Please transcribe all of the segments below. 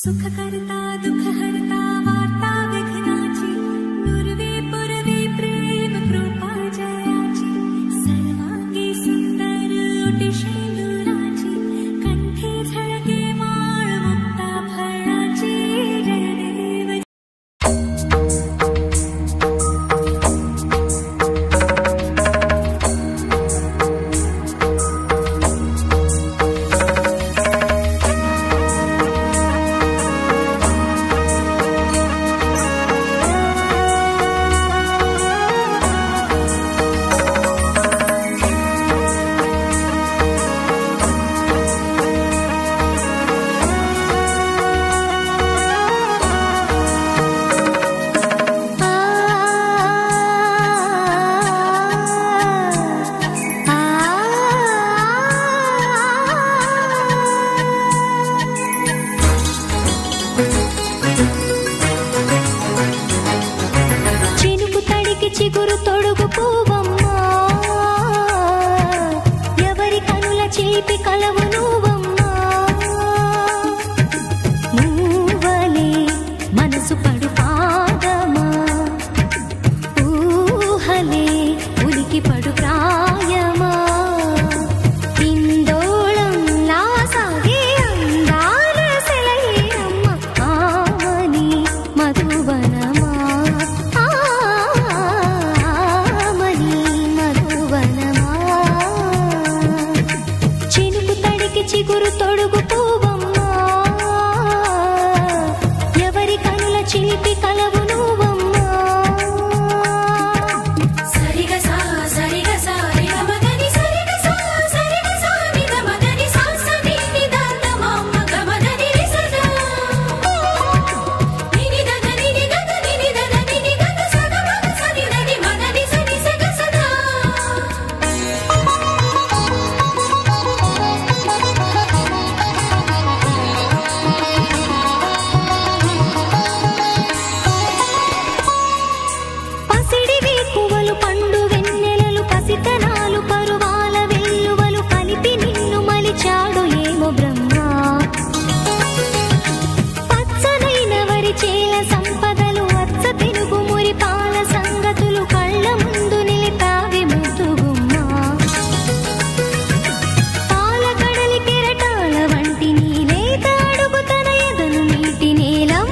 सुखकर्ता दुःखहर्ता वार्ता विघ्नाची नुर्वे पुरवे प्रेम कृपा जयाची सर्वांगी सुंदर ओटी शेंदुराची कंठे झळके माळ मुक्ता फळाची जय देव చిగురు తొడుగు పూవమ్మా ఎవరి కనుల చీపి కలవు నువ్వమ్మా నువ్వలే మనసు పడు పాదమా ఊహలే ఉలికి పడు ప్రాయమా ఇందోళం లాసాగే అందాల సెలయేరమ్మ ఆమని మధువనమా చిగురు తొడుగు పూవమ్మా ఎవరి కనుల చిలిపి కలవు నువ్వమ్మా సరిగ సా సరిగ సా రిగ మదని సరిగ సా సరిగ సా నిగ మదని సా సని నిదాన మమ్మ గమదని రిసదా నిని దదని నిని దదని నిని దదని నిని గద సద మగ సని దని మదని సని సగ సదా పండు వెన్నెలలు పసితనాలు పరువాల వెల్లువలు కలిపి నిన్ను మలిచాడు ఏమో బ్రహ్మ పచ్చనైన వరి చేల సంపదలు అచ్చ తెలుగు మురిపాల సంగతులు కళ్ళ ముందు నిలిపావి ముద్దుగుమ్మ పాల కడలి కెరటాల వంటి నీలేత అడుగు తన ఎదను నీటి నేలమ్మ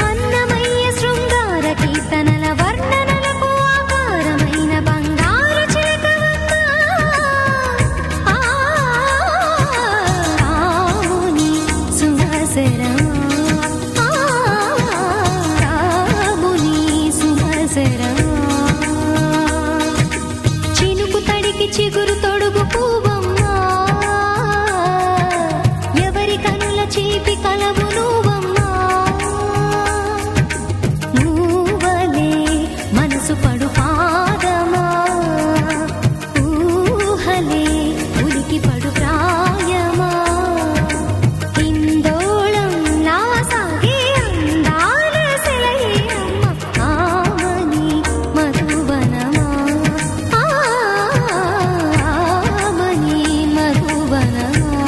అన్నమయ్య శృంగార కీర్తనల వర్ణనలకు ఆకారమైన బంగారు చిలకవమ్మ రాముని సుమసరమా రాముని సుమసరమా చినుకు తడికి చిగురు తొడుగు పూవమ్మా ఎవరి కనుల చీపి కలవు నువ్వమ్మా నువ్వలే మనసు పడు పాదమా ఊహలే ఉలికి పడు ప్రాయమా ఇందోళం లాసాగే అందాల సెలయేరమ్మ ఆమని మధువనమా ఆమని మధువనమా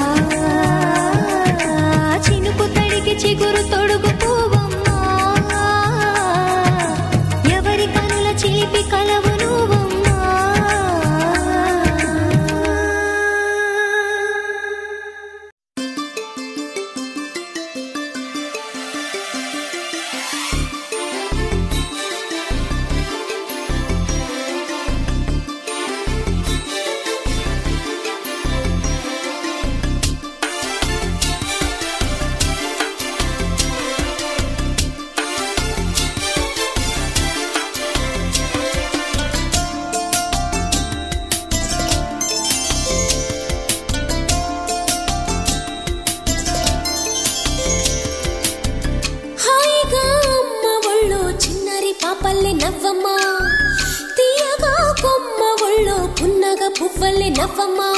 పువ్వల్లే నవ్వమ్మా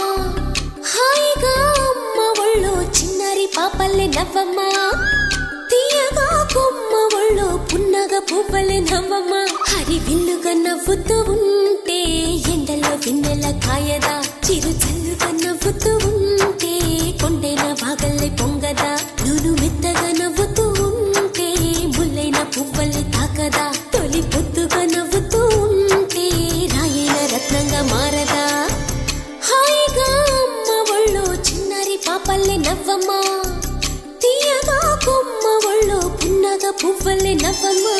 హాయిగా అమ్మ ఒళ్ళో చిన్నారి పాపల్లే నవ్వమ్మా తీయగా కొమ్మ ఒళ్ళో పున్నగా పువ్వల్లే నవ్వమ్మా హరి విల్లుగా నవ్వుతూ ఉంటే ఎండలో వెన్నెల కాయదా చిరు చల్లుగా నవ్వుతూ ఉంటే కొండైన బాగల్లే పొంగదా నూను మెత్తగా నవ్వుతూ ఉంటే ముల్లైన పువ్వల్లే తాకదా తొలి పొద్దుగా నవ్వుతూ ఉంటే రాయైన రత్నంగా మారదా హాయిగా అమ్మ ఒళ్ళో చిన్నారి పాపల్లే నవ్వమ్మా తీయగా కొమ్మ ఒళ్ళో పున్నగా పువ్వల్లే నవ్వమ్మా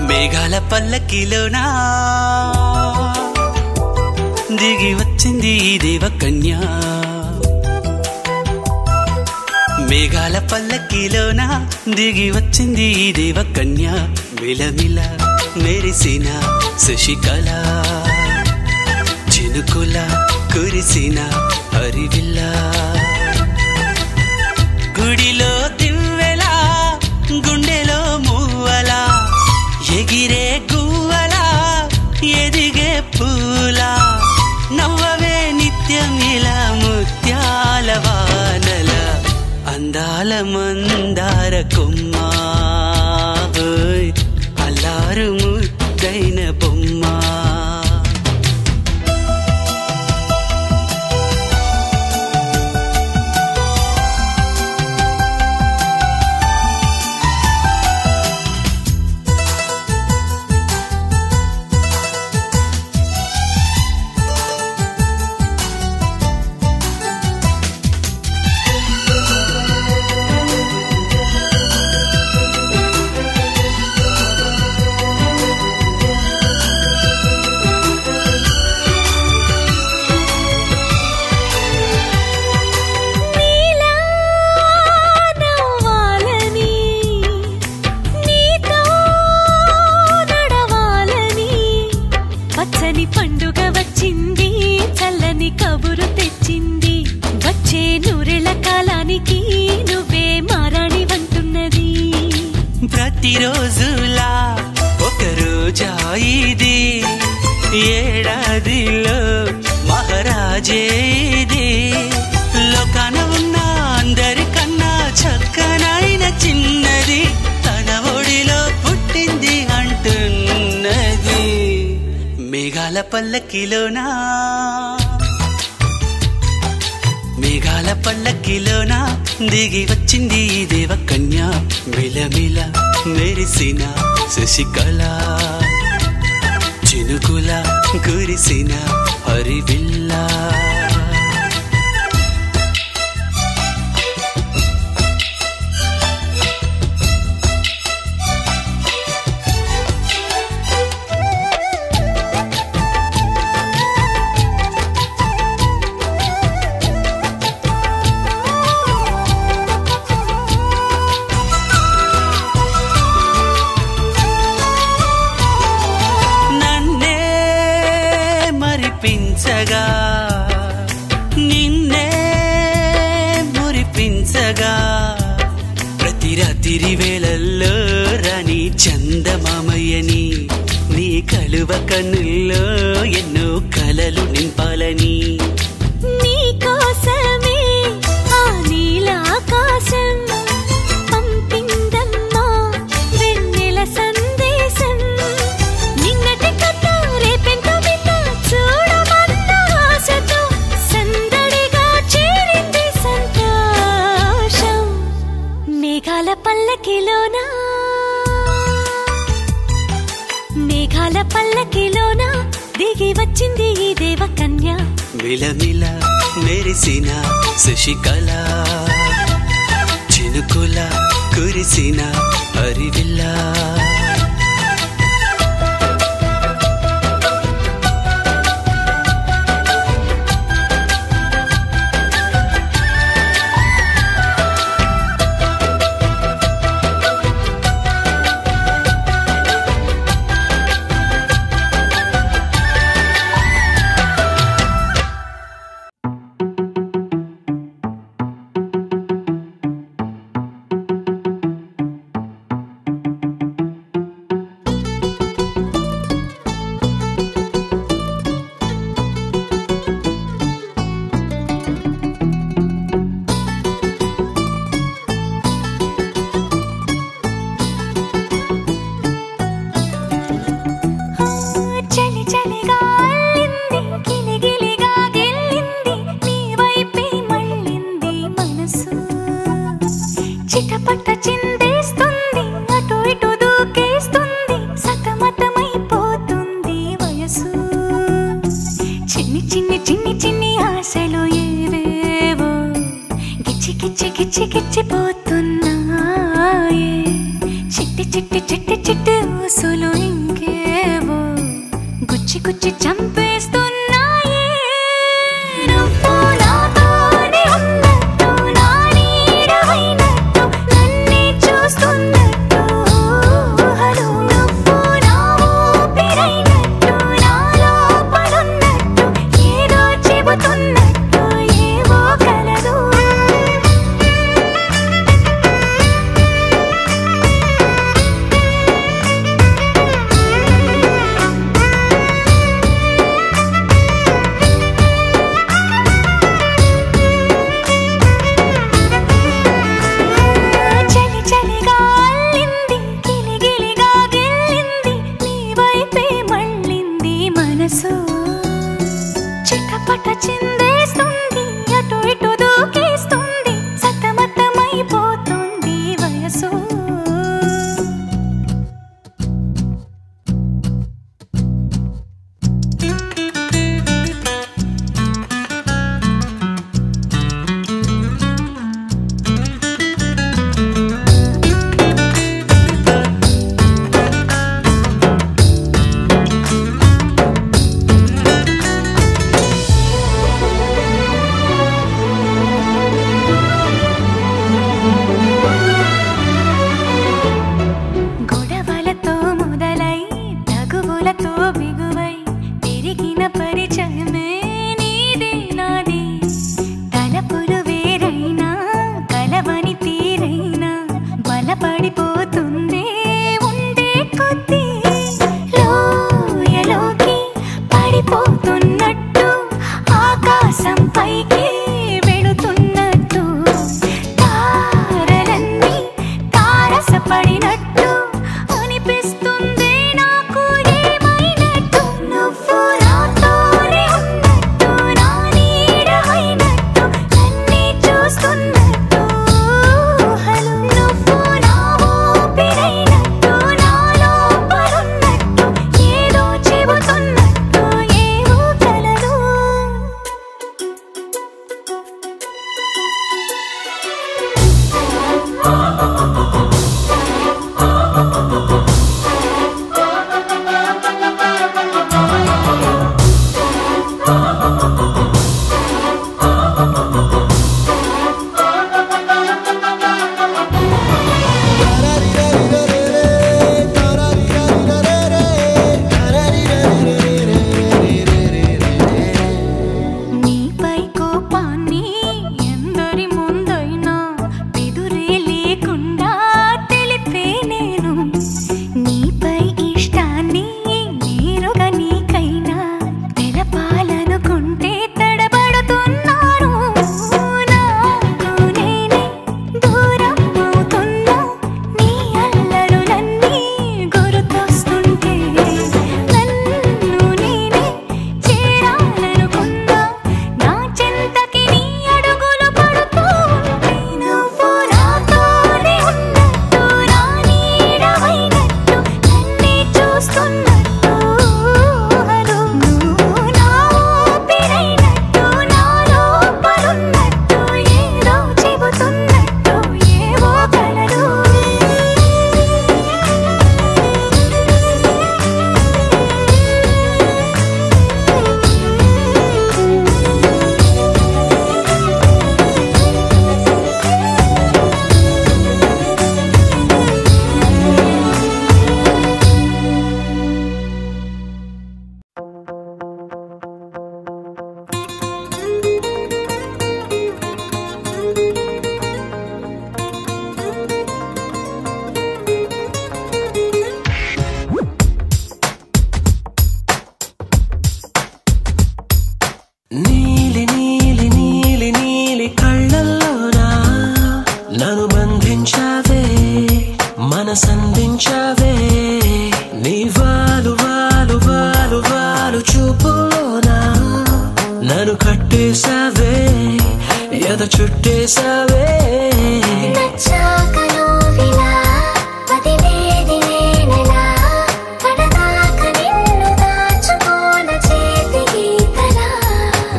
మేఘాల పల్లకిలోనా దిగి వచ్చింది దేవకన్య మేఘాల పల్లకిలోనా దిగి వచ్చింది దేవకన్య మిలమిల మెరిసిన శశికళ చినుకుల కురిసిన హరివిల్ల గుడిలో దివ్వెలా గుండెలో మూవలా ఎగిరే గువ్వలా ఎదిగే పూలా నవ్వవే నిత్యం ఇలా ముత్యాల వానల అందాల మందార కొమ్మ అల్లారు ముద్దైన బొమ్మ పండుగ వచ్చింది చల్లని కబురు తెచ్చింది వచ్చే నూరెళ్ళ కాలానికి నువ్వే మారాణి వంటున్నది ప్రతిరోజులా ఒక రోజా ఇది ఏడాదిలో మహారాజే ఇది లోకాన ఉన్న అందరికన్నా చక్కనైన చిన్నది తన ఒడిలో పుట్టింది అంటున్నది మేఘాల పల్లకిలోనా మేఘాల పల్లకిలోనా దిగి వచ్చింది దేవకన్య మిలమిల మెరిసిన శశికళ చినుకుల కురిసిన హరివిల్ల నిన్నే మురిపించగా ప్రతి రాత్రి వేళల్లో రాణి చందమామయ్యని నీ కలువ కన్నుల్లో ఎన్నో కలలు నింపాలని నీ కోసమే ఆ నీలాకాశం పంపిందమ్మా వెన్నెల సందేశం నిన్నటి కథ పాల పల్లకిలోన దిగి వచ్చింది ఈ దేవకన్య మిలమిల మెరిసిన శశికళ చినుకుల కురిసిన హరివిల్లా చూస్తున్నట్టు నన్ను కట్టేసావే ఎద చుట్టేసావే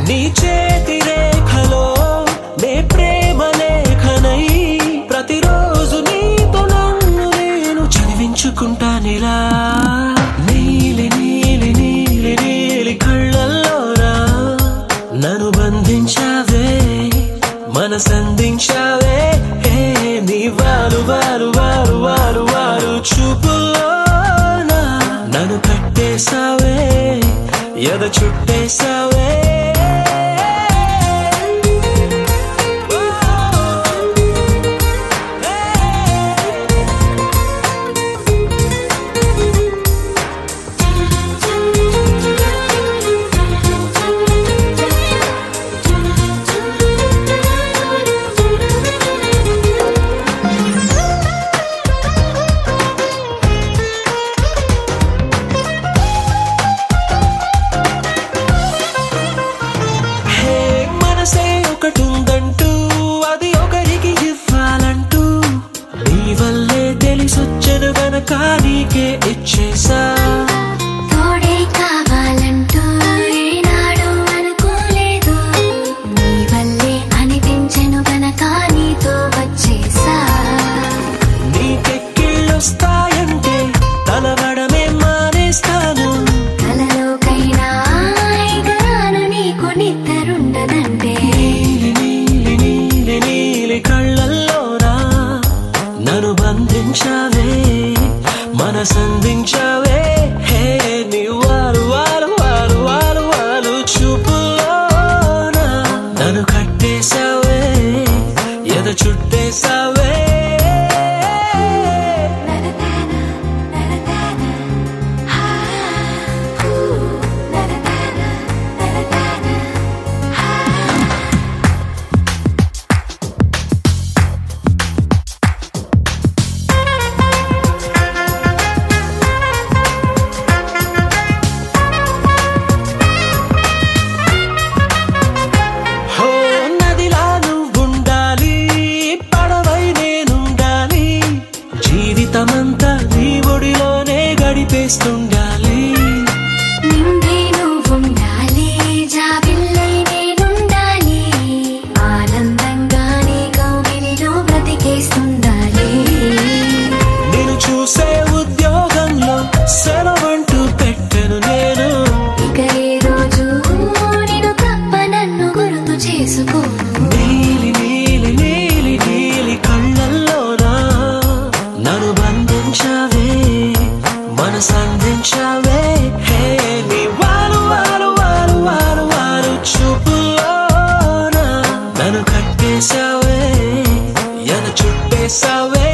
నీ చేతి రేఖలో నే ప్రేమ లేఖనై ప్రతిరోజు నీతో నన్ను నేను చదివించుకుంటానిలా నీలి నీలి నీలి నీలి కళ్ళల్లోరా నన్ను బంధించావే మనసందించావే నీ వారు వారు వారు వారు వారు చూపుల్లోనా నన్ను కట్టేసావే ఎద చుట్టేసావే ఒకటుందంటూ అది ఒకరికి ఇవ్వాలంటూ నీ వల్లే తెలిసొచ్చను గనక నీకే ఇచ్చేసా తోడే కావాలంటూ ఏనాడు అనుకోలేదు నీ వల్లే అనిపించెను గనక నీతో వచ్చేసా నీకెక్కిళ్ళొస్తాయంటే తలవడమే మానేస్తాను కలలోకైనా ఎగరాను నీకు నిద్రుండదంటే కళ్ళల్లోరా నన్ను బంధించావే మనసందించావే నీ వారు వారు వారు వారు వారు చూపుల్లోనా నన్ను కట్టేసావే ఎద చుట్టేసావే జీవితమంతా నీ ఒడిలోనే గడిపేస్తుండాలి నిండే నువ్వుండాలి జాబిల్లై నేనుండాలి ఆనందంగా నీ కౌగిలిలో బ్రతికేస్తుండాలి నేను చూసే ఉద్యోగంలో సెలవంటూ పెట్టను నేను ఇక ఏ రోజు నేను తప్ప నన్ను గుర్తు చేసుకోను నీలి నీలి నీలి నీలి కళ్ళల్లోనా నన్ను బంధించావే మనసందించావే నీ వారు వారు వారు వారు వారు చూపుల్లోనా నన్ను కట్టేసావే ఎద చుట్టేసావే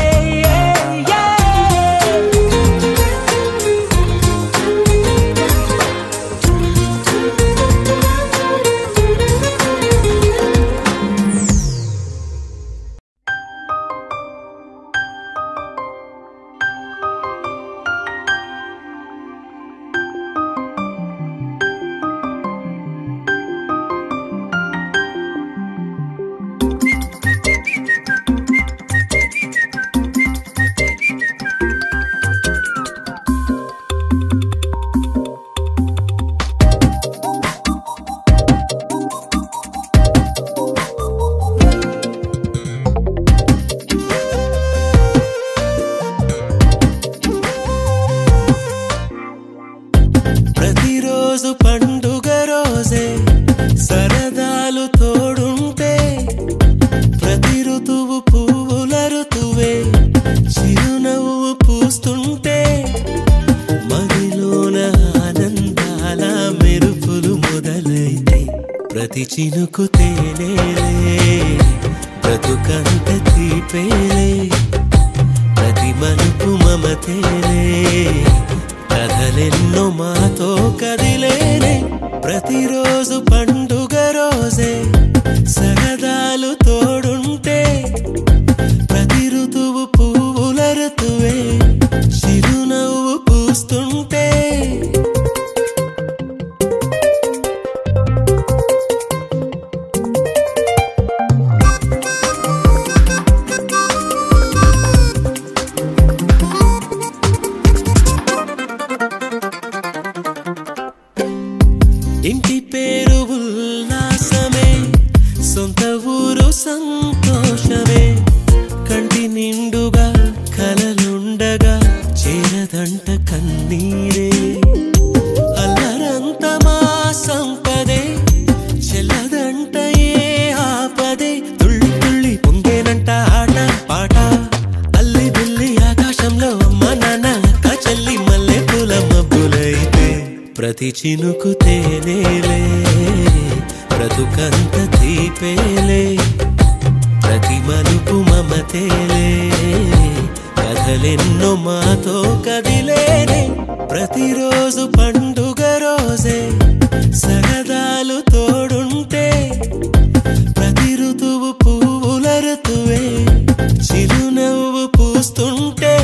ప్రతిరోజు పండుగ రోజే సరదాలు తోడుంటే ప్రతి ఋతువు పువ్వుల ఋతువే చిరునవ్వు పూస్తుంటే మదిలోన ఆనందాల మెరుపులు మొదలైతే ప్రతి చినుకు తేలేలే బ్రతుకంత తీపేలే ప్రతి మలుపు మమతేలే కథలెన్నో మాతో కదిలేనే ప్రతిరోజు పండుగ రోజే సరదాలు తోడుంటే ప్రతి ఋతువు పువ్వుల ఋతువే చిరునవ్వు పూస్తుంటే ఇంటి పేరు ఉల్లాసమే, సొంత ఊరు సంతోషమే. కంటి నిండుగా కలలుండగా చేరదంట కన్నీరే. అల్లరంత మా సంపదే, చెల్లదంట ఏ ఆపదే. తుళ్ళి తుళ్ళి పొంగేనంట ఆట పాట, అల్లి బిల్లి ఆకాశంలో అమ్మ నాన్న అక్క చెల్లి మల్లె పూల మబ్బులైతే. ప్రతి చినుకు తేనేలే, బ్రతుకంత తీపేలే. ప్రతి మలుపు మమతేలే, కథలెన్నో మాతో కదిలేనే. ప్రతిరోజు పండుగ రోజే, సరదాలు తోడుంటే. ప్రతి ఋతువు పువ్వుల ఋతువే, చిరునవ్వు పూస్తుంటే.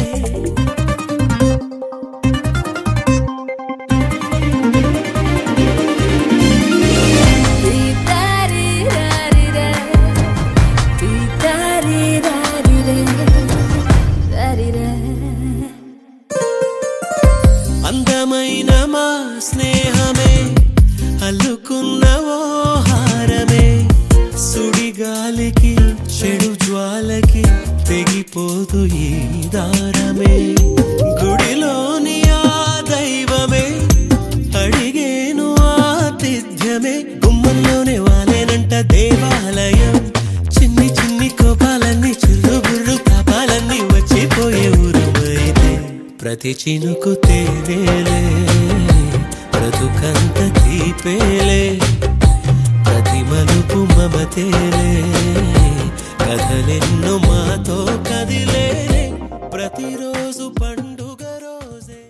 అందమైన మా స్నేహమే, అల్లుకున్న ఓ హారమే. సుడిగాలికి చెడు జ్వాలకి తెగిపోదు ఈ దారమే. గుడిలోని ఆ దైవమే అడిగేను ఆతిథ్యమే. గుమ్మంలోనే వాలేనంట దేవాలయం, చిన్ని చిన్ని కోపాలన్నీ చిల్లు బుర్రు తాపాలన్నీ వచ్చిపోయే ఊరుమైతే. ప్రతి చినుకు తేనేలే, బ్రతుకంత తీపేలే. ప్రతి మలుపు మమతేలే, కథలెన్నో మాతో కదిలేనే. ప్రతిరోజు పండుగ రోజే.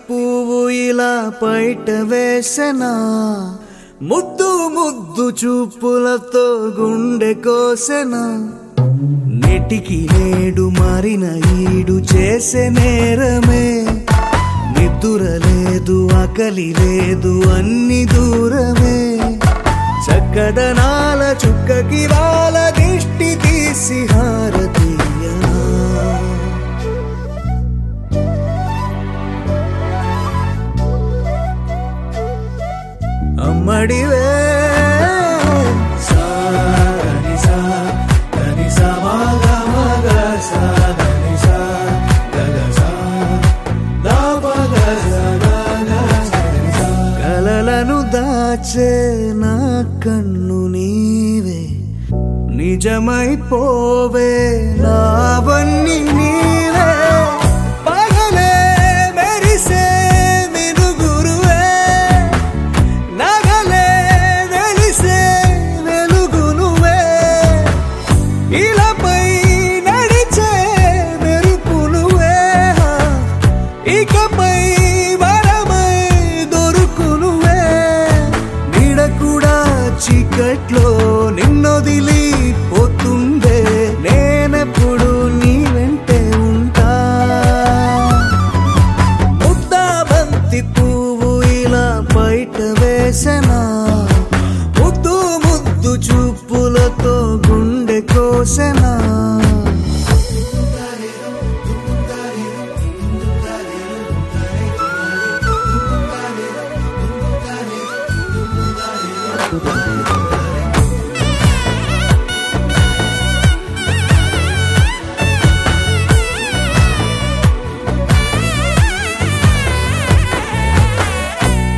పువ్వు ఇలా బయట వేసెనా ముద్దు ముద్దు చూపులతో గుండె కోసెనా నెటికి నేడు మారిన ఈడు చేసే నేరమే నిద్ర లేదు ఆకలి లేదు అన్ని దూరమే చక్కదనాల చుక్కకి వాళ్ళ దిష్టి తీసి హారతీయనా అమ్మడివే కలలను దాచే నా కన్ను నీవే నిజమైపోవే నావన్నీ నీవే పగలే మెరిసే మినుగురువే నగలే వెలిసే వెలుగు నువ్వే ఇలాపై నడిచే మెరుపు నువ్వే ఇకపై వరమై దొరుకు నువ్వే నీడ కూడా చీకట్లో నిన్నొదిలి పోతుందే నేనెప్పుడు నీ వెంటే ఉంటా ముద్దా బంతి పువ్వు ఇలా బయట వేసెనా ముద్దు ముద్దు చూపులతో గుండె కోసెనా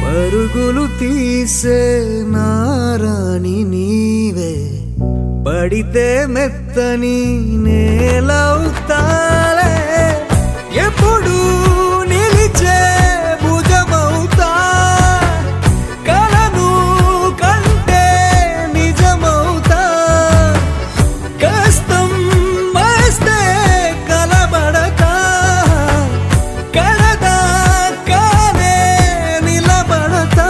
పరుగులు తీసే నారాణి నీవే పడితే మెత్తని నేలవుతాలే ఎప్పుడు నిలిచే భుజమవుతా కలను కంటే నిజమవుతా కష్టం వస్తే కలబడతా కడదాకానే నిలబడతా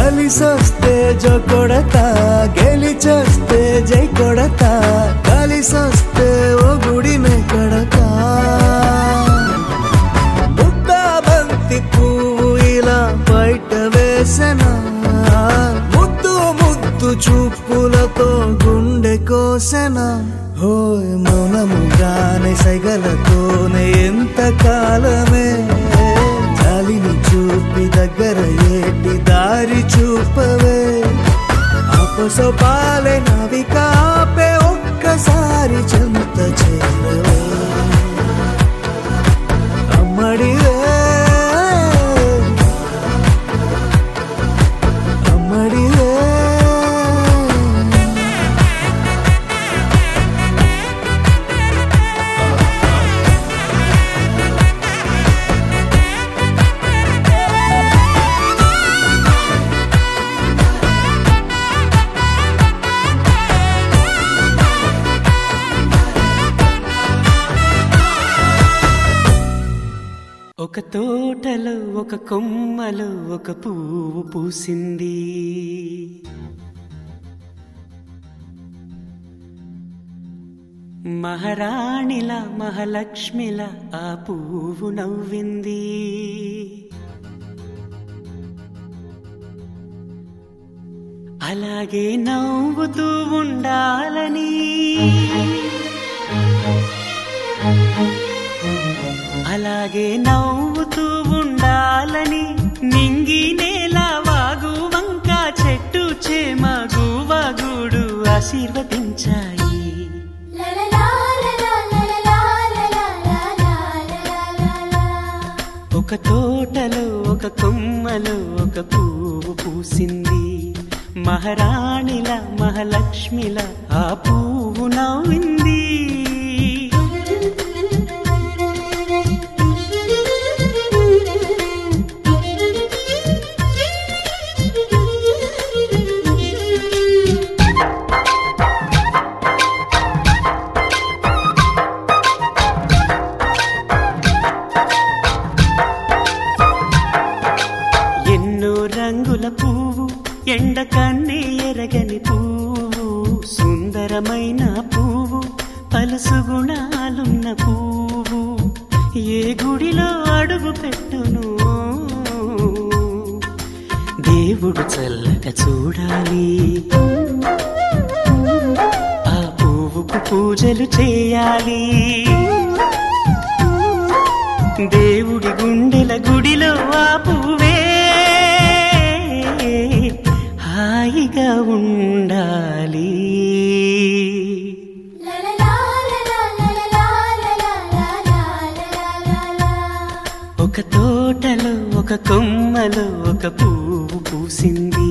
అలిసొస్తే జో కొడతా గెలిచొస్తే జై కొడతా కలిసొస్తే ఓ గుడినే కడతా ముద్దా బంతి పువ్వు ఇలా బయట వేసెనా ముద్దు ముద్దు చూపులతో గుండె కోసెనా హోయ్ మౌనముగానే సైగలతోనే ఎంత కాలమే జాలిని చూపి దగ్గర ఏటి దారి చూపవే అపసోపాలే నవికాపే ఒక్కసారి చెంత చేరవే అమ్మడివే అమ్మడివే ఒక తోటలో ఒక కొమ్మలో ఒక పువ్వు పూసింది మహారాణిలా మహాలక్ష్మిలా ఆ పువ్వు నవ్వింది అలాగే నవ్వుతూ ఉండాలని అలాగే నవ్వుతూ ఉండాలని నింగి నేల వాగు వంక చెట్టు చేమ గువగూడు ఆశీర్వదించాయి. ఒక తోటలో ఒక కొమ్మలో ఒక పువ్వు పూసింది. మహారాణిలా మహాలక్ష్మిలా ఆ పువ్వు నవ్వింది. ఎండ కన్నే ఎరగని పువ్వు, సుందరమైన పువ్వు, పలుసు గుణాలున్న పువ్వు. ఏ గుడిలో అడుగు పెట్టును దేవుడు చల్లగా చూడాలి. ఆ పువ్వుకు పూజలు చేయాలి. దేవుడి గుండెల గుడిలో ఆ పువ్వే హాయిగా ఉండాలి. ఒక తోటలో ఒక కొమ్మలో ఒక పువ్వు పూసింది.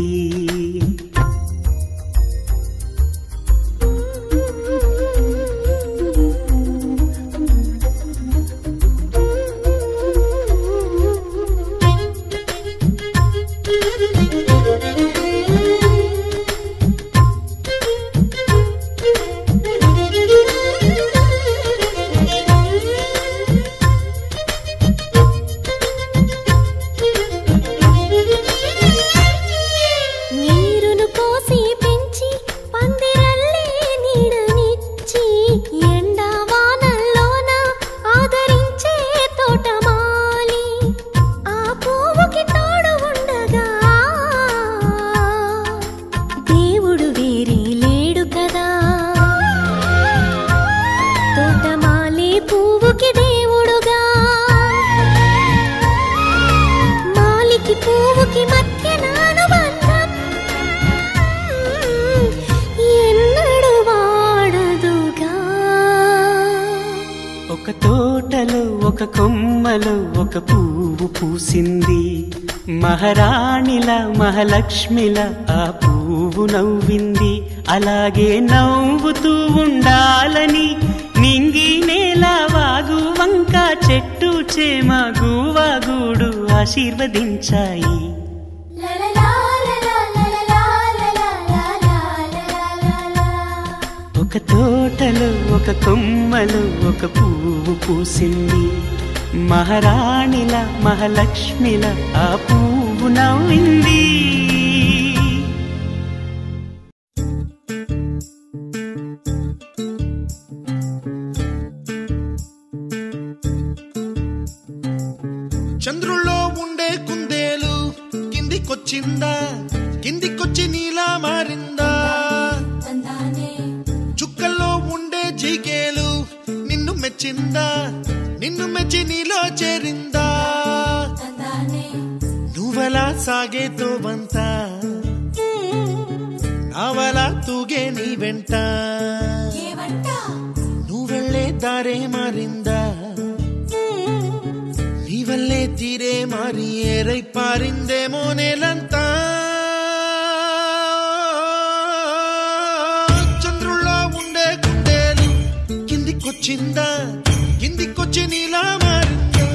ఒక తోటలో ఒక కొమ్మలో ఒక పువ్వు పూసింది. మహారాణిలా మహాలక్ష్మిలా ఆ పువ్వు నవ్వింది. అలాగే నవ్వుతూ ఉండాలని నింగి నేల వాగు వంక చెట్టు చేమ గువగూడు ఆశీర్వదించాయి. ఒక తోటలో ఒక కొమ్మలో ఒక పువ్వు పూసింది. మహారాణిలా మహాలక్ష్మిలా ఆ పువ్వు నవ్వింది. చంద్రుల్లో ఉండే కుందేలు కిందికొచ్చిందా, కిందికొచ్చి నీలా మారిందా? చుక్కల్లో ఉండే జీకేలు నిన్ను మెచ్చిందా, నిన్ను మెచ్చి నీలో చేరిందా? నువ్వలా సాగే తోవంత నావలా తూగే నీ వెంట, నువ్వెళ్ళే దారే మారిందా, నీ వల్లే తీరే మారి ఏరై పారిందేమో నేలంతా. కిందికొచ్చిందా, కిందికొచ్చి నీలా మారిందా?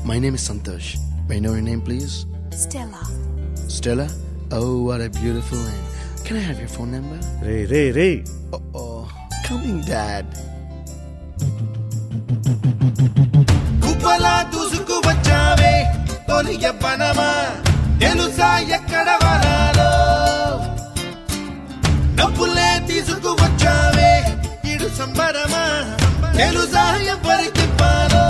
My name is Santosh. May I know your name, please? Stella. Stella? Oh, what a beautiful name. Can I have your phone number? Ray. Uh-oh. Coming, Dad. గుబ్బలా దూసుకు వచ్చావే తొలి వనమా తెలుసా ఎక్కడ వనాలో డబ్బులే తీసుకువచ్చావే ఇడు సంబరమా తెలుసా ఎవరికి పాలో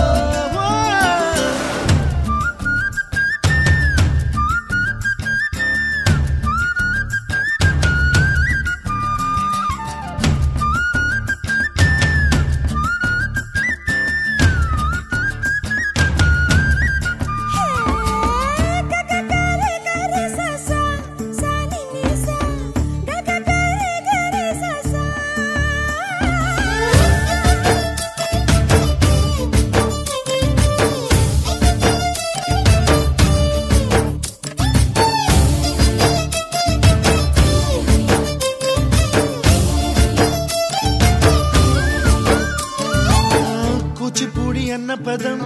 అన్న పదం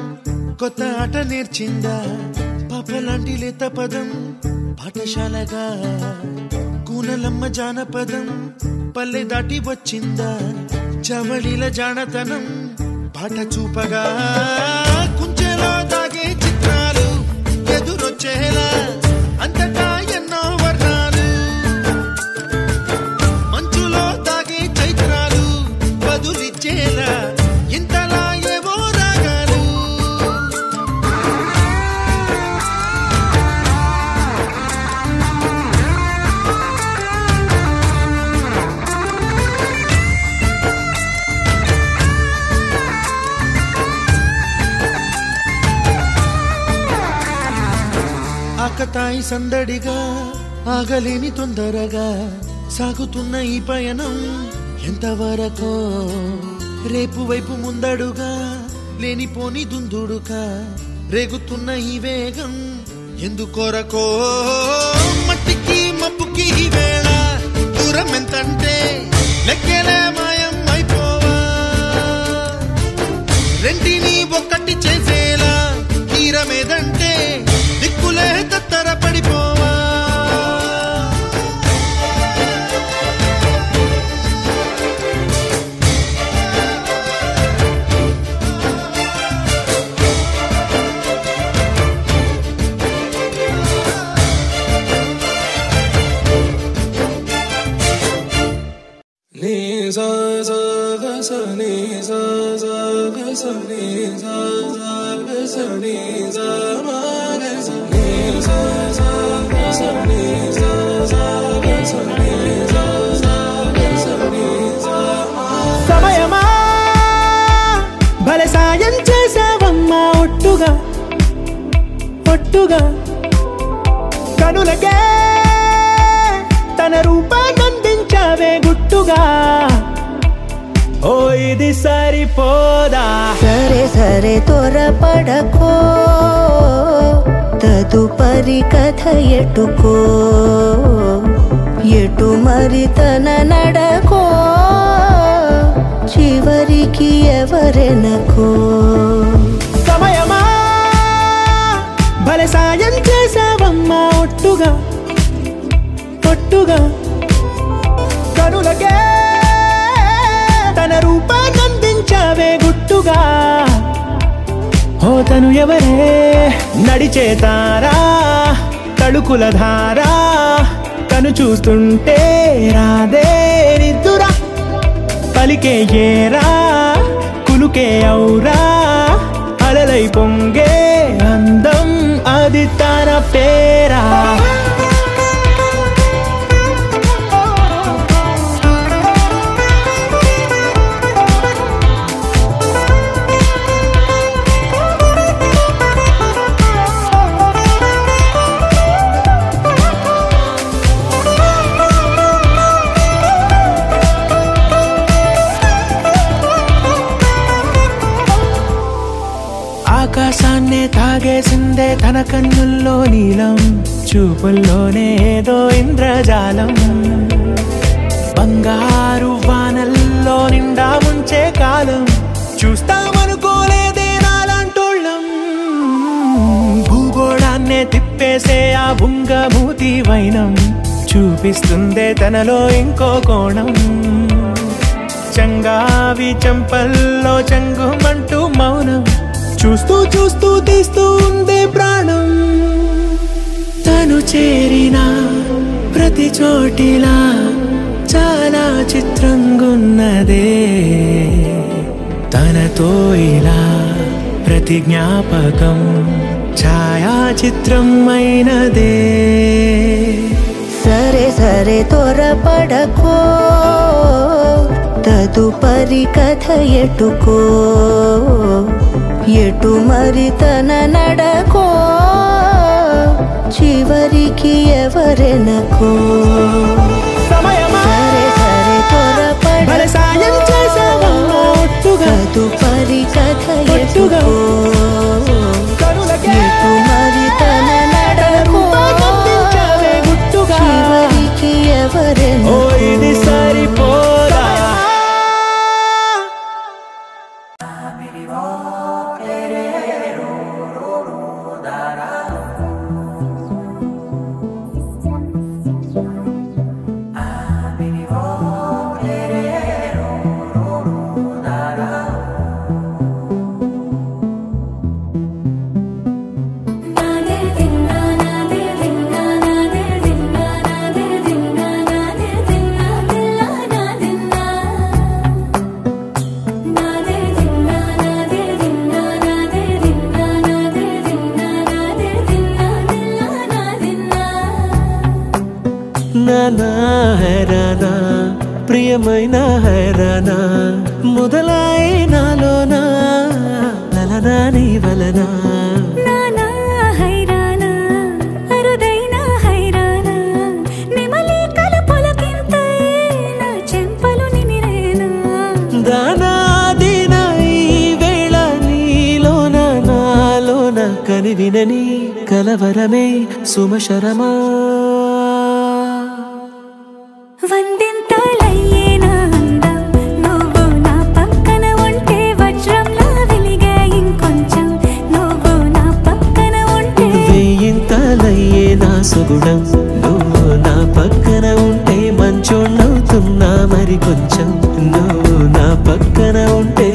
కొత్త ఆట నేర్చిందా పాపలాంటి లేత పదం పాఠశాలగా కూనలమ్మ జానపదం పల్లె దాటి వచ్చిందా చవళిల జానతనం పాట చూపగా కుంచెలో దాగే చిత్రాలు ఎదురొచ్చేలా అంతటా ఎన్నో వర్ణాలు మంచులో దాగే చైత్రాలు బదులిచ్చేలా ఇంతలా ఆకతాయి సందడిగా ఆగలేని తొందరగా సాగుతున్న ఈ పయనం ఎంతవరకో రేపు వైపు ముందడుగా లేనిపోని దుందుడుగా రేగుతున్న ఈ వేగం ఎందుకొరకో మట్టికి మబ్బుకి ఈ వేళ దూరం ఎంతంటే లెక్కలే మాయం అయిపోవా రెంటిని ఒక్కటి చేసేలా తీరమేదంటే దిక్కులే తత్తర పడిపోవా సమయమా భలే సాయం చేసావమ్మా ఒట్టుగా ఒట్టుగా కనులకే తన రూపాన్నందించావే గుట్టుగా ఓ ఇది సరిపోదా సరే సరే త్వరపడకో తదుపరి కథ ఎటుకో ఎటు మరి తన నడకో చివరికి ఎవరెనకో సమయమా భలే సాయం చేసావమ్మా ఒట్టుగా ఒట్టుగా కనులకే తన రూపాన్నందించావే గుట్టుగా ఓ తను ఎవరే నడిచే తారా తడుకుల ధారా తను చూస్తుంటే రాదే నిద్దురా పలికే ఏరా కులుకే ఔరా అలలై పొంగే అందం అది తన పేరా ఆకాశాన్నే తాగేసిందే తన కన్నుల్లో నీలం చూపుల్లోనే ఏదో ఇంద్రజాలం బంగారు వానల్లో నిండా ఉంచే కాలం చూస్తామనుకోలేదే నాలాంటోళ్ళం భూగోళాన్నే తిప్పేసే ఆ బుంగమూతి వైనం చూపిస్తుందే తనలో ఇంకో కోణం చంగావి చంపల్లో చంగుమంటూ మౌనం చూస్తూ చూస్తూ తీస్తూ ఉందే ప్రాణం చేరిన ప్రతి చోటిలా చాలా చిత్రంగున్నదే తనతో ఇలా ప్రతి జ్ఞాపకం ఛాయాచిత్రం అయినదే సరే సరే త్వరపడకో తదుపరి కథ ఎటుకో ఎటు మరి తన నడకో చివరికి ఎవరెనకో సరే సరే త్వరపడకో తదుపరి కథ ఎటుకో ఎటు మరి తన నడకో చివరికి ఎవరెనకో ఇది సరిపోదా నానా హైరానా ప్రియమైన హైరానా మొదలై నాలోనా లలనా నీ వలనా నానా హైరానా అరుదైన హైరానా నిమలి కలపులకింతై నా చెంపలు నిమిరేనా దానాదిన ఈ వేళ నీలోన నాలోన కనివినని కలవరమే సుమశరమా వందింతలయ్యేనా అందం నువ్వు నా పక్కన ఉంటే వజ్రంలా వెలిగే ఇంకొంచెం నువ్వు నా పక్కన ఉంటే వెయ్యింతలయ్యే నా సుగుణం నువ్వు నా పక్కన ఉంటే మంచోణ్ణవుతున్నా మరి కొంచెం నువ్వు నా పక్కన ఉంటే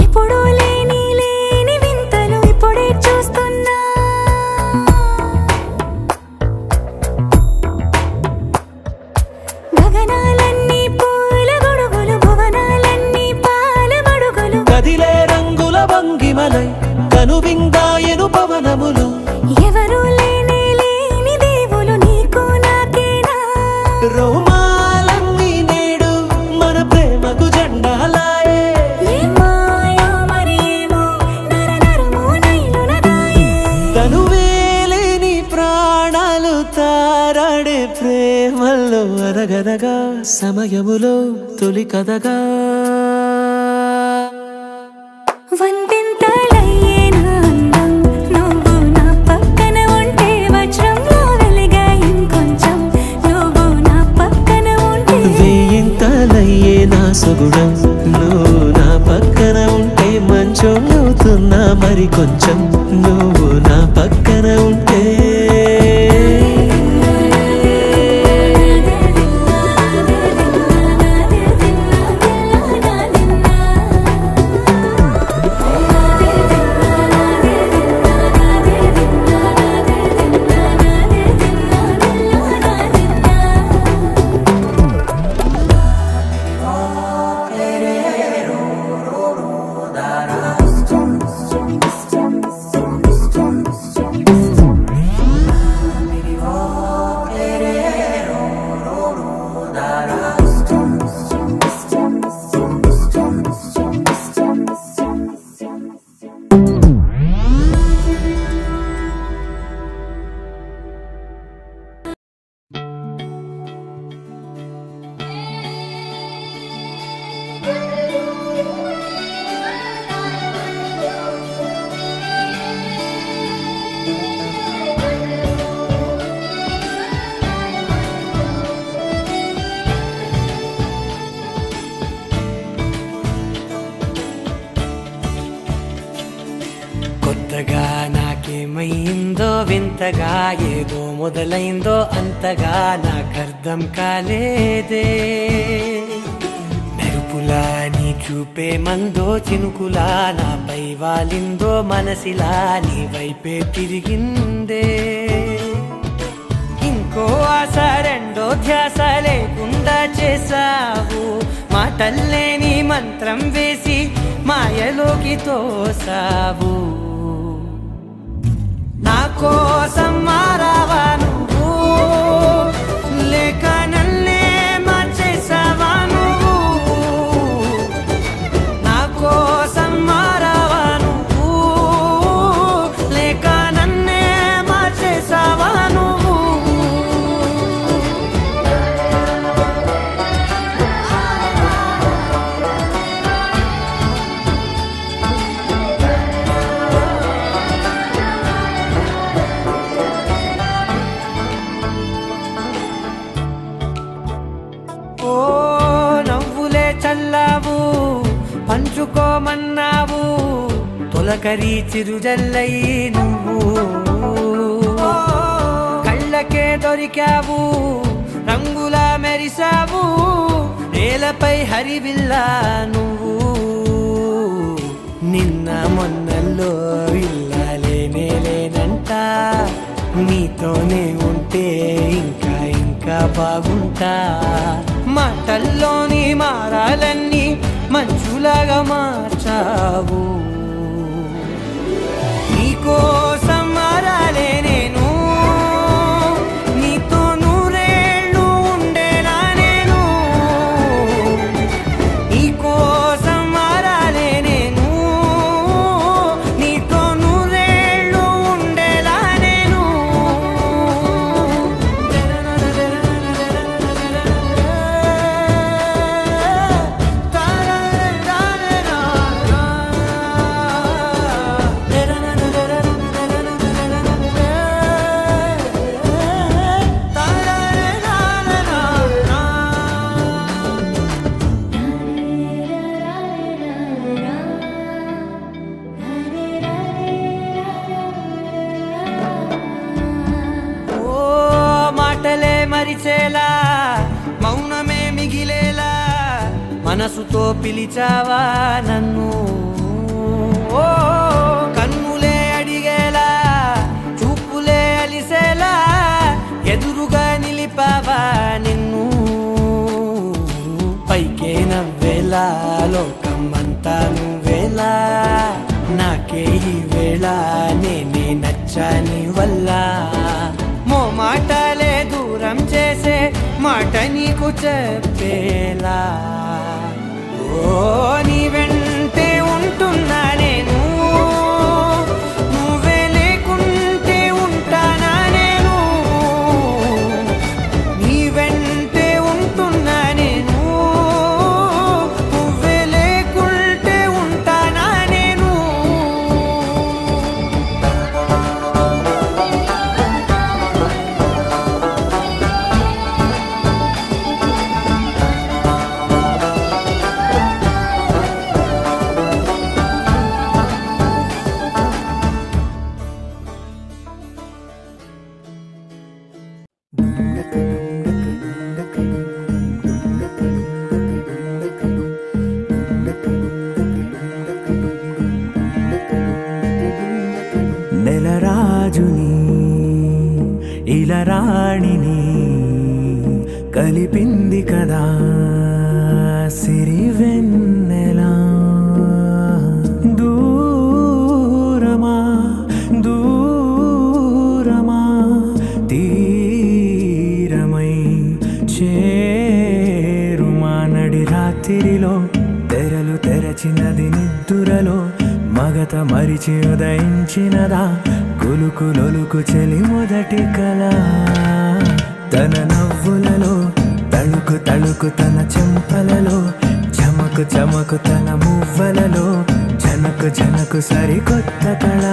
ఎప్పుడూ లేని లేని వింతలు ఇప్పుడే చూస్తున్నా గగనాలన్నీ పూల గొడుగులు భువనాలన్నీ పాల మడుగులు కదిలే రంగుల భంగిమలై కనువిందాయను పవనములు ఎవరూ లేని లేని దేవులు నీకు నాకేనా రోమాలన్నీ నేడు మన ప్రేమకు జెండాలాయే ఏ మాయో మరి ఏమో నరనరమో నైలున దాయే తనువేలేని ప్రాణాలు తారాడే ప్రేమల్లో అనగనగా సమయములో తొలి కథగా వందింతలయ్యేనా అందం నువ్వు నా పక్కన ఉంటే వజ్రంలా వెలిగే ఇంకొంచెం నువ్వు నా పక్కన ఉంటే వెయ్యింతలయ్యే నా సుగుణం నువ్వు నా పక్కన ఉంటే మంచోణ్ణవుతున్నా మరి కొంచెం నువ్వు నా పక్కన ఉంటే ఎంతగా ఏదో మొదలైందో అంతగా నాకర్థం కాలేదే. మెరుపులా నీ చూపే మందో చినుకులా నాపై వాలిందో మనసిలా నీ వైపే తిరిగిందే. ఇంకో ఆశ రెండో ధ్యాస లేకుండా చేసావు, మాటల్లే నీ మంత్రం వేసి మాయలోకి తోసావు. నా కోసం మారావా నువ్వు, లేక నన్నే మార్చేసావా నువ్వు? నా కోసం మారావా నువ్వు, లేక నన్నే మార్చేసావా నువ్వు? చల్లావు పంచుకోమన్నావు, తొలకరి చిరుజల్లై నువ్వు కళ్ళకే దొరికావు, రంగులా మెరిసావు, నేలపై హరివిల్లా నువ్వు. నిన్న మొన్నల్లో ఇల్లాలేనే లేనంట, నీతోనే ఉంటే ఇంకా ఇంకా బాగుంటా. మాటల్లోని మారాలన్నీ మంచులాగా మార్చావు, నీకోసం మారాలే నేను, నీతో నూరేళ్ళు ఉండేలా నేను. నీకోసం మారాలే నేను, నీతో నూరేళ్ళు ఉండేలా నేను. మరిచేలా మౌనమే మిగిలేలా మనసుతో పిలిచావా నన్ను. ఓ కన్నులే అడిగేలా చూపులే అలిసేలా ఎదురుగా నిలిపావా నిన్ను. పైకే నవ్వేలా లోకం అంతా నువ్వేలా, నాకే ఈ వేళ నేనే నచ్చాని వల్ల. మాటలే దూరం చేసే మాట నీకు చెప్పేలా, ఓ నీ వెంటే ఉంటున్నా నేను, నువ్వే లేకుంటే ఉంటానా నేను. నీ వెంటే ఉంటున్నా నేను, నువ్వే లేకుంటే ఉంటానా నేను. నెలరాజుని ఇలరాణిని కలిపింది కదా సిరివెన్నెలా. దూరమా దూరమా తీరమై చేరుమా. నడి రాత్రిలో తెరలు తెరచినది నిద్దురలో మగత మరిచి ఉదయించినదా కులుకు లొలుకు చెలి మొదటి కళ. తన నవ్వులలో తళుకు తళుకు తన చెంపలలో చమకు చమకు తన మువ్వలలో జనకు జనకు సరికొత్త కళ.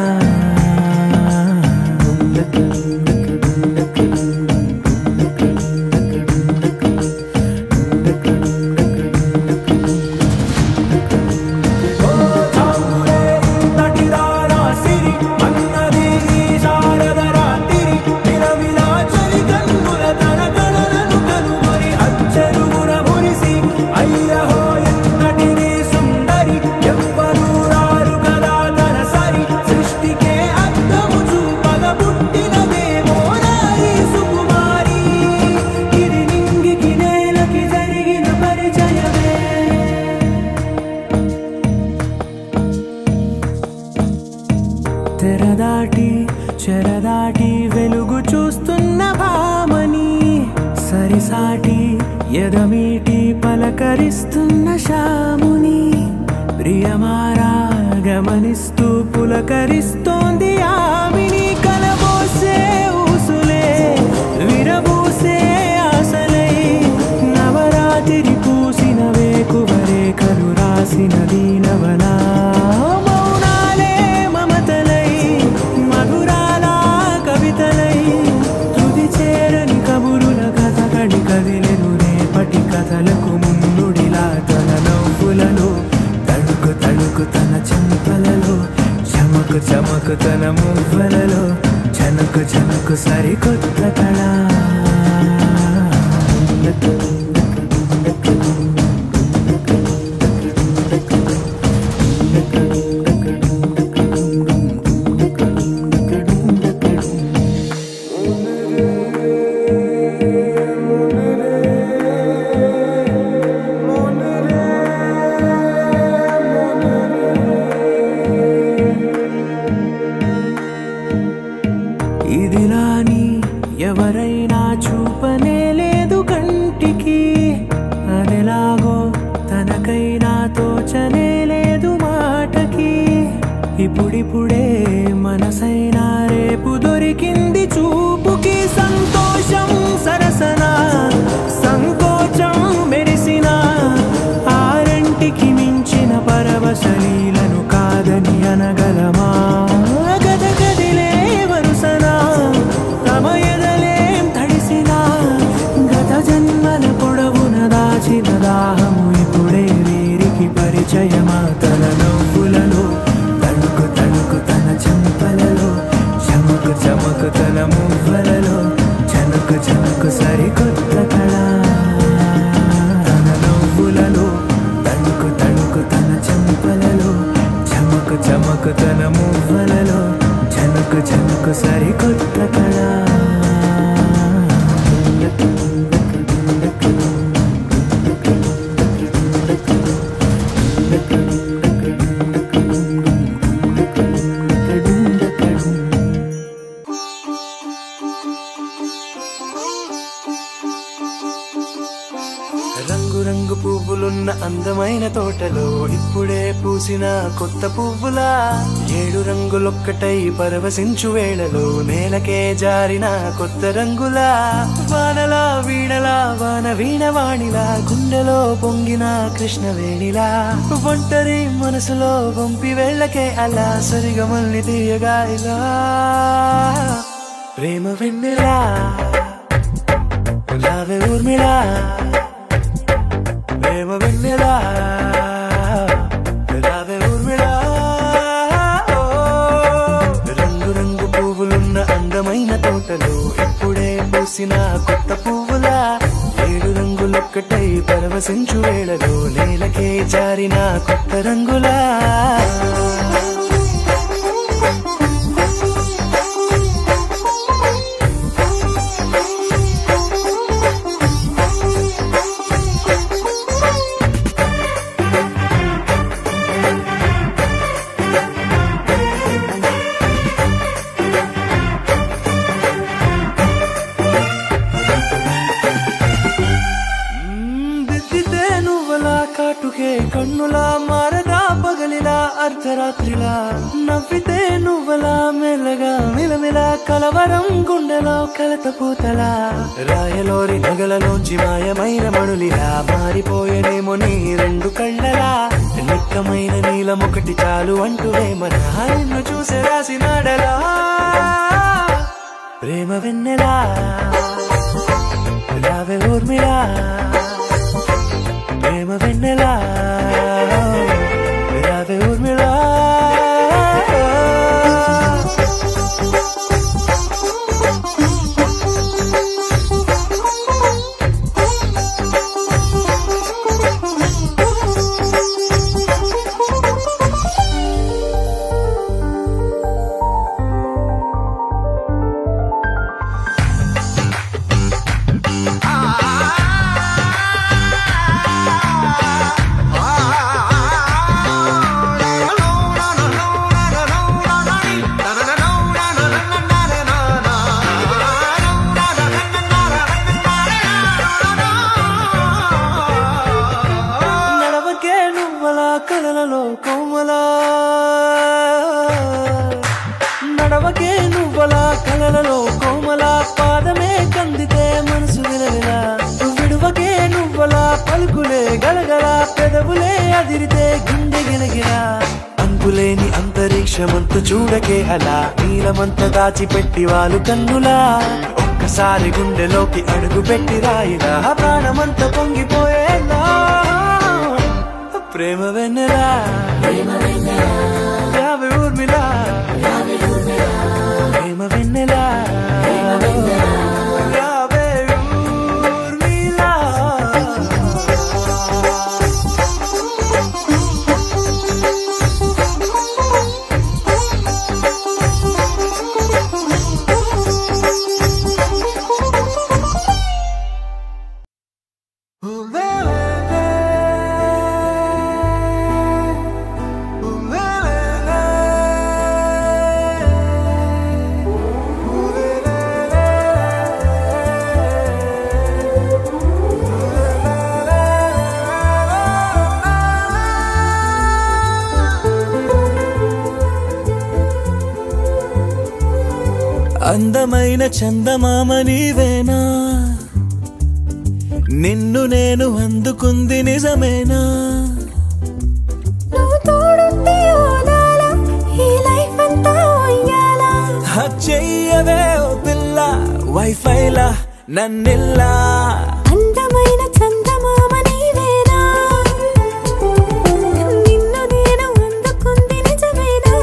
ఎదమీటి పలకరిస్తున్న శాముని ప్రియమారా గమనిస్తూ పులకరిస్తోంది ఆమిని కలబోసే ఊసులే విరబూసే ఆశలై నవరాత్రి పూసిన వేకువరేఖలు రాసిన దీనవలా మౌనాలే మమతలై మధురాల కవితలై తుది చేరని కబురుల కథ కడి కదిలెను రేపటి కథలకు ముందుడిలా తన నవ్వులలో తడుకు తడుకు తన చెంపలలో చమకు చమకు తన మువ్వలలో చనకు చనకు సరికొత్త కళ ఇదిలాని ఎవరైనా చూపనే లేదు కంటికి అదెలాగో తనకైనా తోచనే లేదు మాటకి ఇప్పుడిప్పుడే మనసైనా రేపు దొరికింది చూపుకి సంతోషం సరసన సంకోచం మెరిసిన ఆరంటికి మించిన పరవశలీలను కాదని అనగలమా గద గదిలే వరుసనా తమ ఎదలేం తడిసినా గత జన్మల పొడవున దాచిన దాహము ఇప్పుడే వీరికి పరిచయమా తన నవ్వులలో తడుకు తడుకు తన చెంపలలో చమకు చమకు తన మువ్వలలో చనుకు చనుకు సరికొత్త కళ తన నవ్వులలో తడుకు తడుకు తన చెంపలలో చమకు చమకు తన మువ్వలలో చనుకు చనుకు సరికొత్త కళ రంగు రంగు పువ్వులున్న అందమైన తోటలో ఇప్పుడే పూసిన కొత్త పువ్వులా 7 రంగులొక్కటై పరవశించు వేళలో నేలకే జారిన కొత్త రంగులా వానలా వీణలా వాన వీణవాణిలా గుండెలో పొంగిన కృష్ణవేణిలా ఒంటరి మనసులో వంపి వెళ్ళకే అలా సరిగమల్ని తీయగా ఇలా ప్రేమ వెన్నెలా రావే ఊర్మిళా ప్రేమ వెన్నెలా రావే ఊర్మిళా రంగు రంగు పువ్వులున్న అందమైన తోటలో ఇప్పుడే పూసిన కొత్త పువ్వులా 7 రంగులొక్కటై పరవశించు వేళలో నేలకే జారిన కొత్త రంగులా కాటుకే కన్నులా మారదా పగలిలా అర్ధరాత్రిలా నవ్వితే నువ్వలా మెల్లగా మిలమిలా కలవరం గుండెలో కలత పూతలా రాయలోరి నగలలోంచి మాయమైన మణులిలా మారిపోయేనేమో నీ 2 కళ్ళలా నిక్కమైన నీలమొకటి చాలు అంటూ వేమనా నిన్ను చూసే రాసినాడలా ప్రేమ వెన్నెలా రావే ఊర్మిళా ప్రేమ వెన్నెలా రావే ఊర్మిళా కలలలో కోమలా నడవకే నువ్వలా కలలలో కోమలా పాదమే కందితే మనసు విలవిలా విడువకే నువ్వలా పలుకులే గలగల పెదవులే అదిరితే గుండె గిలగిలా అంతులేని అంతరిక్షమంత చూడకే అలా నీలమంత దాచిపెట్టి వాళ్ళు కన్నులా ఒక్కసారి గుండెలోకి అడుగు పెట్టి రాయిలా ప్రాణమంత పొంగిపోయేలా ప్రేమ వెన్నెలా రావే ఊర్మిళా ప్రేమ వెన్నెలా రావే ఊర్మిళా అందమైన చందమామ నీవేనా నిన్ను నేను అందుకుంది నిజమేనా నువ్వు తోడుంటే ఓదాలా ఈ లైఫ్ అంతా ఉయ్యాలా చెయ్యవే ఓ పిల్ల వైఫైలా నన్నిల్లా అందమైన చందమామ నీవేనా నిన్ను నేను అందుకుంది నిజమేనా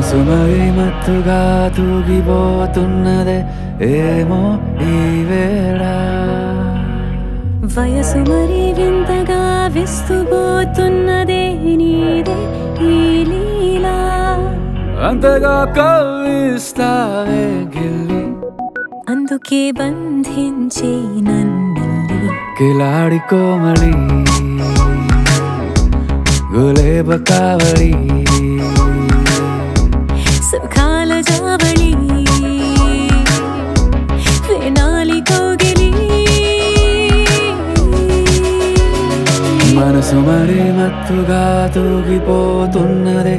మనసు మరి మత్తుగా తూగిపోతున్నదే ఏమో ఈ వేళ వయసు మరి వింతగా విస్తుపోతున్నదే నీదే ఈ లీలా అంతగా కవ్విస్తావే గిల్లి అందుకే బంధించి నన్నిల్లి కిలాడి కోమలి గులేబ కావలి సుఖాల జావళి వేనాలి కౌగిలి మనసు మరి మత్తుగా తూగిపోతున్నదే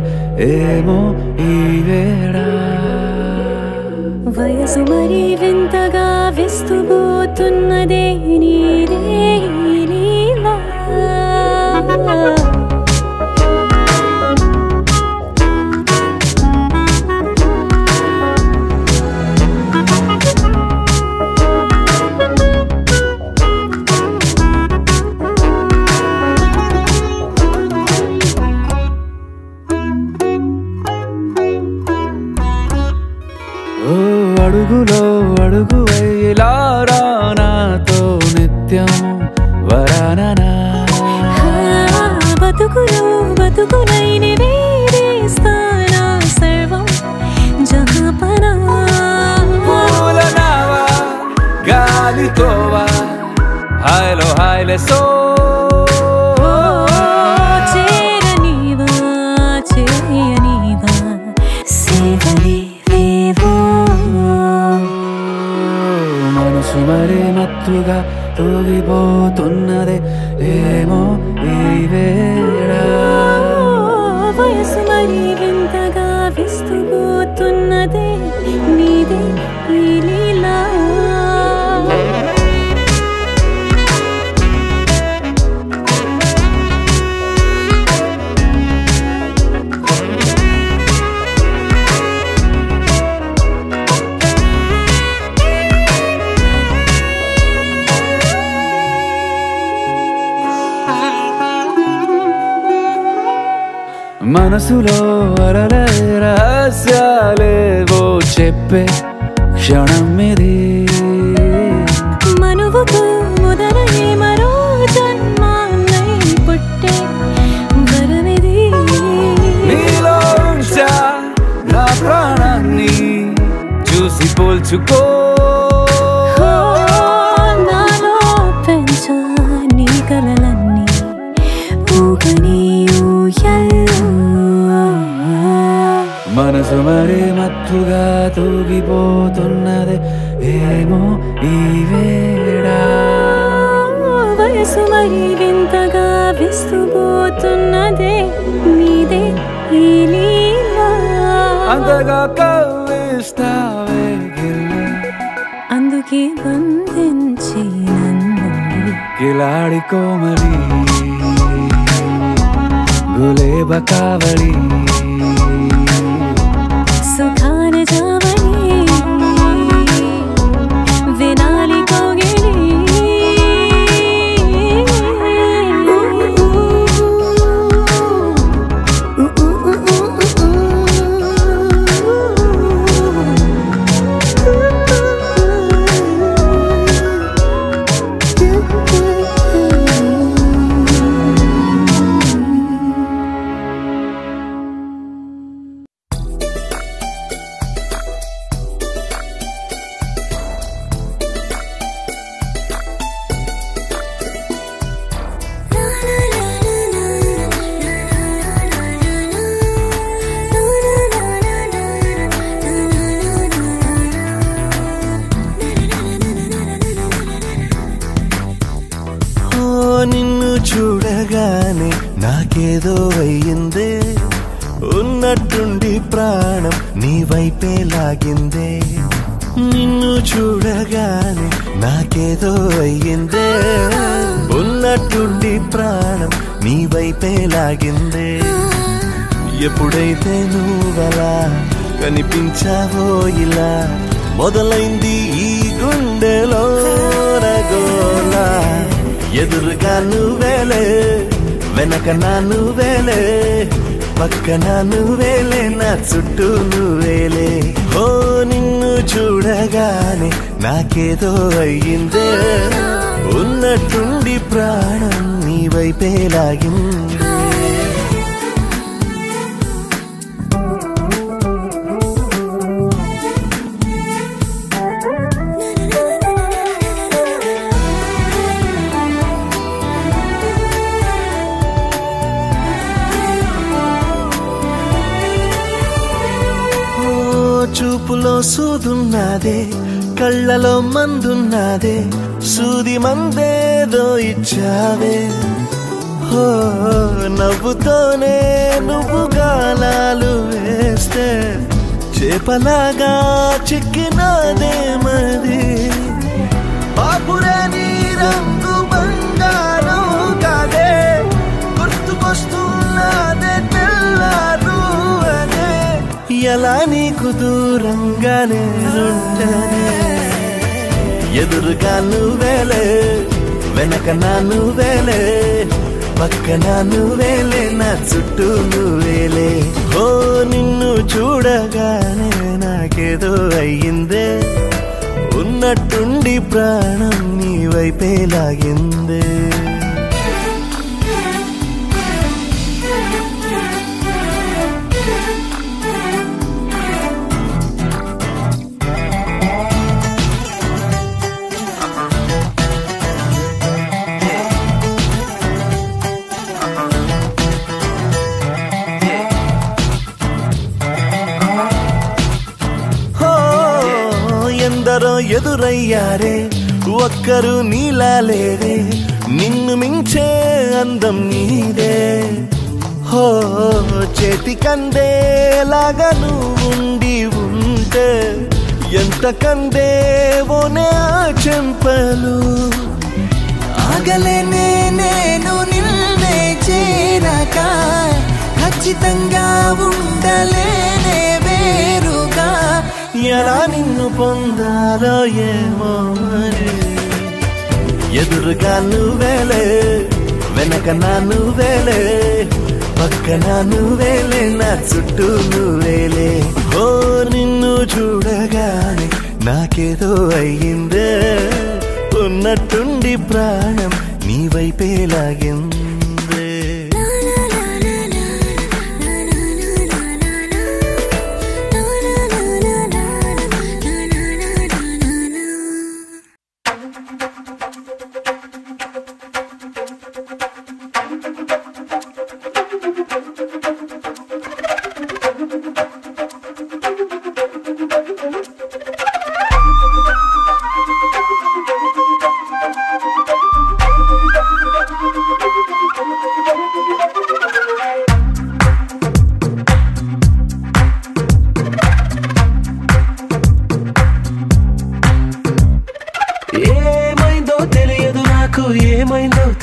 ఏమో ఈ వేళ వయసు మరి వింతగా విస్తుపోతున్నదే నీదే ఈ లీలా అడుగులో అడుగు ఇలా నాతో నిత్యం వరాననా బతుకులో బతుకునైన వేరేస్తానా సర్వం జహాపనా పూలనావా గాలితోవా హాయ్లో హాయ్లే సో చేరనీవా చేయనీవా సేవలే మనసు మరి మత్తుగా తూగిపోతున్నదే ఏమో ఈ వేళ వయసు మరి వింతగా విస్తుపోతున్నదే నీదే ఈ లీలా మనసులో అలలే రహస్యాలేవో చెప్పే క్షణం ఇది మనువుకు మొదలయ్యే మరో జన్మాన్నై పుట్టే వరమిది నీలో ఉంచా నా ప్రాణాన్ని చూసి పోల్చుకో నాలో పెంచా నీ కలలన్నీ ఊగని మనసు మరి మత్తుగా తూగిపోతున్నదే ఏమో ఈ వేళ వయసు మరి వింతగా విస్తుపోతున్నదే నీదే ఈ లీలా అంతగా కవ్విస్తావే గిల్లి అందుకే బంధించి నన్ను కిలాడి కోమలి గులేబ కావలి సుఖాన జావళి వినాలి కౌగిలి నిన్ను చూడగానే నాకేదో అయ్యిందే ఉన్నట్టుండి ప్రాణం నీ వైపే లాగిందే నిన్ను చూడగానే నాకేదో అయ్యిందే ఉన్నట్టుండి ప్రాణం నీ వైపే లాగిందే ఎప్పుడైతే నువ్వలా కనిపించావో ఇలా మొదలైంది ఈ గుండెలో రగోలా ఎదురుగా నువ్వేలే వెనక నా నువ్వేలే పక్కన నువ్వేలే నా చుట్టూ నువ్వేలే ఓ నిన్ను చూడగానే నాకేదో అయ్యిందే ఉన్నట్టుండి ప్రాణం నీ వైపే లాగింది చూపులో సూదున్నదే కళ్ళలో మందున్నదే సూది మందేదో ఇచ్చావే హో నవ్వుతోనే నువ్వు గాలాలు వేస్తే చేపలాగా చిక్కినాదే మది పాపురే నీ రంగు బంగారం కాదే గుర్తుకొస్తున్నదే తెల్లారు అదే ఎలా నీకు దూరంగానే ఉంటనే ఎదురుగా నువ్వేలే వెనక నా నువ్వేలే పక్కన నువ్వేలే నా చుట్టూ నువ్వేలే ఓ నిన్ను చూడగానే నాకేదో అయ్యిందే ఉన్నట్టుండి ప్రాణం నీ వైపే లాగిందే ఎందరో ఎదురయ్యారే ఒక్కరు నీలా లేరే నిన్ను మించే అందం నీదే హో చేతికందేలాగా నువ్వుండి ఉంటే ఎంత కందేవోనే ఆ చెంపలు ఆగలేనే నేను నిన్నే చేరక ఖచ్చితంగా ఉండలేనే వేరుగా ఎలా నిన్ను పొందాలో ఏమో మరి ఎదురుగా నువ్వేలే వెనక నా నువ్వేలే పక్కన నువ్వేలే నా చుట్టూ నువ్వేలే ఓ నిన్ను చూడగానే నాకేదో అయ్యిందే ఉన్నట్టుండి ప్రాణం నీ వైపే లాగిందే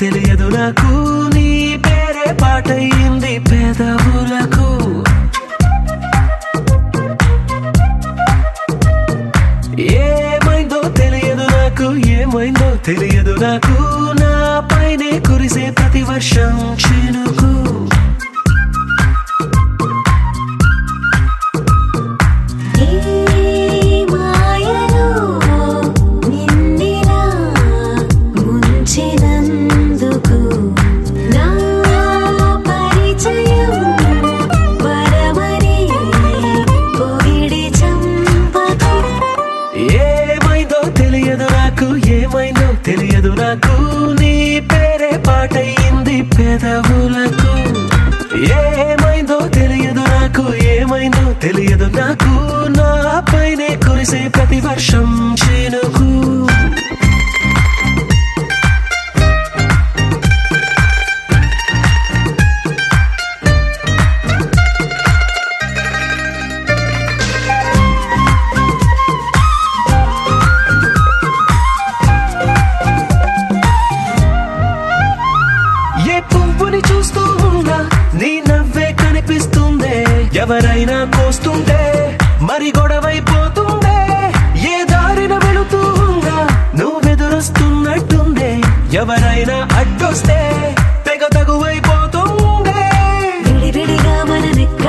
తెలియదు నాకు నీ పేరే పాటయింది పెదవులకు ఏమైందో తెలియదు నాకు ఏమైందో తెలియదు నాకు నా పైనే కురిసే ప్రతి వర్షం చినుకు తెలియదు నాకు నీ పేరే పాటయింది పెదవులకు ఏమైందో తెలియదు నాకు ఏమైందో తెలియదు నాకు నా పైనే కురిసే ప్రతి వర్షం చినుకు ఎవరైనా కోస్తుంటే మరి గొడవైపోతుందే ఏ దారిన వెళుతుందా నువ్వెదురొస్తున్నట్టుందే ఎవరైనా అడ్డొస్తే తెగ తగువైపోతుందే విడివిడిగా మన నెక్క